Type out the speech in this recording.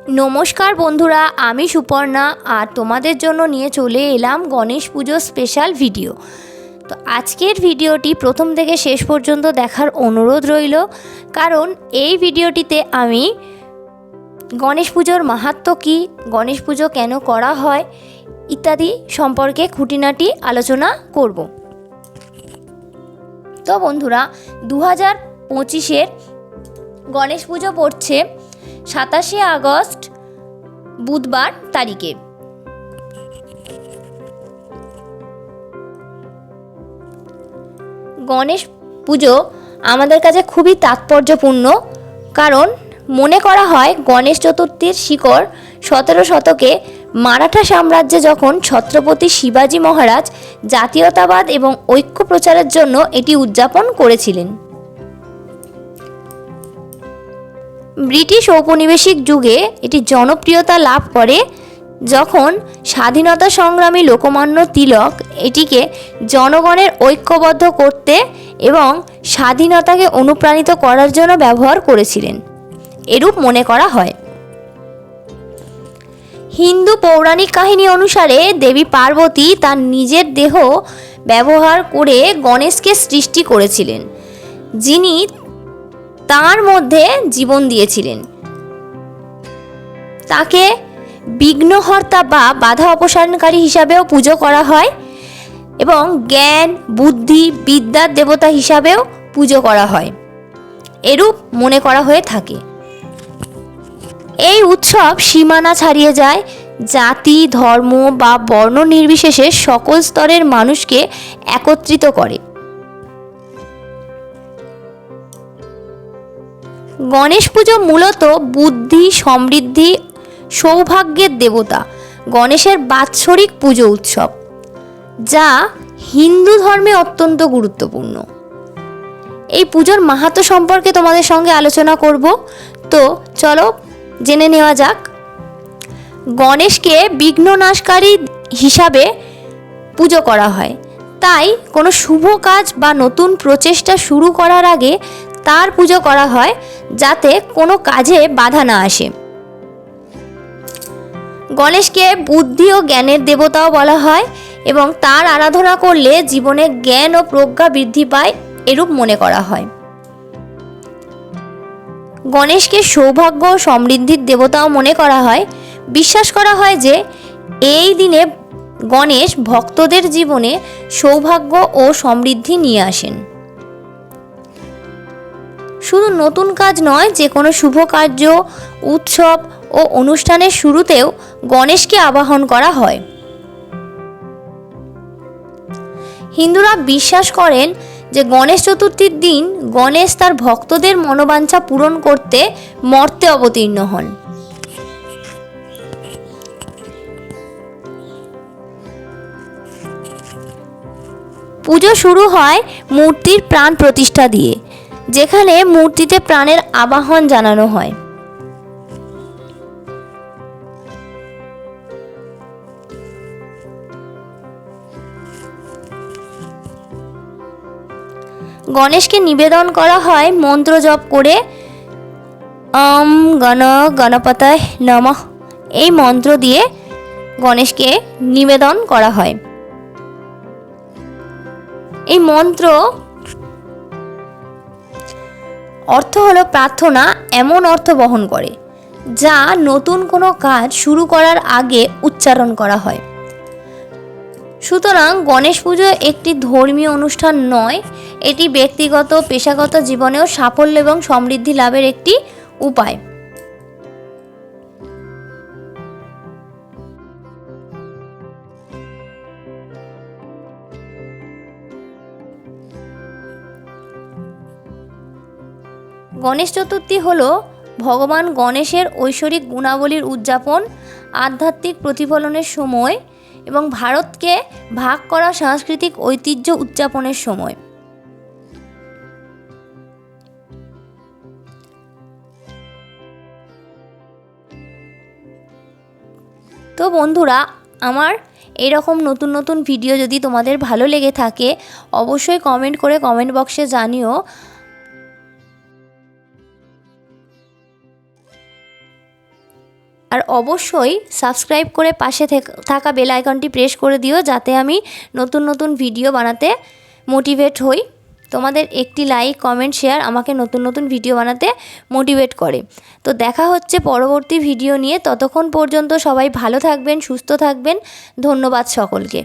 নমস্কার বন্ধুরা, আমি সুপর্ণা আর তোমাদের জন্য নিয়ে চলে এলাম গণেশ পুজোর স্পেশাল ভিডিও। তো আজকের ভিডিওটি প্রথম থেকে শেষ পর্যন্ত দেখার অনুরোধ রইল, কারণ এই ভিডিওটিতে আমি গণেশ পুজোর মাহাত্ম্য কী, গণেশ পুজো কেন করা হয় ইত্যাদি সম্পর্কে খুঁটিনাটি আলোচনা করব। তো বন্ধুরা, 2025-এর গণেশ পুজো পড়ছে 27শে আগস্ট বুধবার তারিখে। গণেশ পুজো আমাদের কাছে খুবই তাৎপর্যপূর্ণ, কারণ মনে করা হয় গণেশ চতুর্থীর শিকড় 17 শতকে মারাঠা সাম্রাজ্যে যখন ছত্রপতি শিবাজি মহারাজ জাতীয়তাবাদ এবং ঐক্য প্রচারের জন্য এটি উদযাপন করেছিলেন। ব্রিটিশ ঔপনিবেশিক যুগে এটি জনপ্রিয়তা লাভ করে যখন স্বাধীনতা সংগ্রামী লোকমান্য তিলক এটিকে জনগণের ঐক্যবদ্ধ করতে এবং স্বাধীনতাকে অনুপ্রাণিত করার জন্য ব্যবহার করেছিলেন, এরূপ মনে করা হয়। হিন্দু পৌরাণিক কাহিনী অনুসারে দেবী পার্বতী তার নিজের দেহ ব্যবহার করে গণেশকে সৃষ্টি করেছিলেন, যিনি তার মধ্যে জীবন দিয়েছিলেন। তাকে বিঘ্নহর্তা বা বাধা অপসারণকারী হিসাবেও পুজো করা হয় এবং জ্ঞান, বুদ্ধি, বিদ্যার দেবতা হিসাবেও পুজো করা হয়, এরূপ মনে করা হয়ে থাকে। এই উৎসব সীমানা ছাড়িয়ে যায়, জাতি, ধর্ম বা বর্ণ নির্বিশেষে সকল স্তরের মানুষকে একত্রিত করে। গণেশ পুজো মূলত বুদ্ধি, সমৃদ্ধি, সৌভাগ্যের দেবতা গণেশের বাৎসরিক পুজো উৎসব, যা হিন্দু ধর্মে অত্যন্ত গুরুত্বপূর্ণ। এই পুজোর মাহাত্ম্য সম্পর্কে তোমাদের সঙ্গে আলোচনা করব, তো চলো জেনে নেওয়া যাক। গণেশকে বিঘ্ননাশকারী হিসাবে পুজো করা হয়, তাই কোনো শুভ কাজ বা নতুন প্রচেষ্টা শুরু করার আগে তার পুজো করা হয়, যাতে কোনো কাজে বাধা না আসে। গণেশকে বুদ্ধি ও জ্ঞানের দেবতাও বলা হয় এবং তার আরাধনা করলে জীবনে জ্ঞান ও প্রজ্ঞা বৃদ্ধি পায়, এরূপ মনে করা হয়। গণেশকে সৌভাগ্য ও সমৃদ্ধির দেবতাও মনে করা হয়। বিশ্বাস করা হয় যে এই দিনে গণেশ ভক্তদের জীবনে সৌভাগ্য ও সমৃদ্ধি নিয়ে আসেন। শুধু নতুন কাজ নয়, যে কোনো শুভ কার্য, উৎসব ও অনুষ্ঠানের শুরুতেও গণেশকে আবাহন করা হয়। হিন্দুরা বিশ্বাস করেন যে গণেশ চতুর্থীর দিন গণেশ তার ভক্তদের মনোবাঞ্ছা পূরণ করতে মর্তে অবতীর্ণ হন। পুজো শুরু হয় মূর্তির প্রাণ প্রতিষ্ঠা দিয়ে, যেখানে মূর্তিতে প্রাণের আবাহন জানানো হয়। গণেশকে নিবেদন করা হয় মন্ত্র জপ করে গণপতায় নমঃ, এই মন্ত্র দিয়ে গণেশকে নিবেদন করা হয়। এই মন্ত্র অর্থ হলো প্রার্থনা, এমন অর্থ বহন করে যা নতুন কোনো কাজ শুরু করার আগে উচ্চারণ করা হয়। সুতরাং গণেশ পুজো একটি ধর্মীয় অনুষ্ঠান নয়, এটি ব্যক্তিগত, পেশাগত জীবনেও সাফল্য এবং সমৃদ্ধি লাভের একটি উপায়। গণেশ চতুর্থী হল ভগবান গণেশের ঐশ্বরিক গুণাবলীর উদযাপন, আধ্যাত্মিক প্রতিফলনের সময় এবং ভারতকে ভাগ করা সাংস্কৃতিক ঐতিহ্য উদযাপনের সময়। তো বন্ধুরা, আমার এরকম নতুন নতুন ভিডিও যদি তোমাদের ভালো লেগে থাকে, অবশ্যই কমেন্ট করে কমেন্ট বক্সে জানিও। আর অবশ্যই সাবস্ক্রাইব করে পাশে থাকা বেল আইকনটি প্রেস করে দিও, যাতে আমি নতুন নতুন ভিডিও বানাতে মোটিভেট হই। তোমাদের একটি লাইক, কমেন্ট, শেয়ার আমাকে নতুন নতুন ভিডিও বানাতে মোটিভেট করে। তো দেখা হচ্ছে পরবর্তী ভিডিও নিয়ে। ততক্ষণ পর্যন্ত সবাই ভালো থাকবেন, সুস্থ থাকবেন। ধন্যবাদ সকলকে।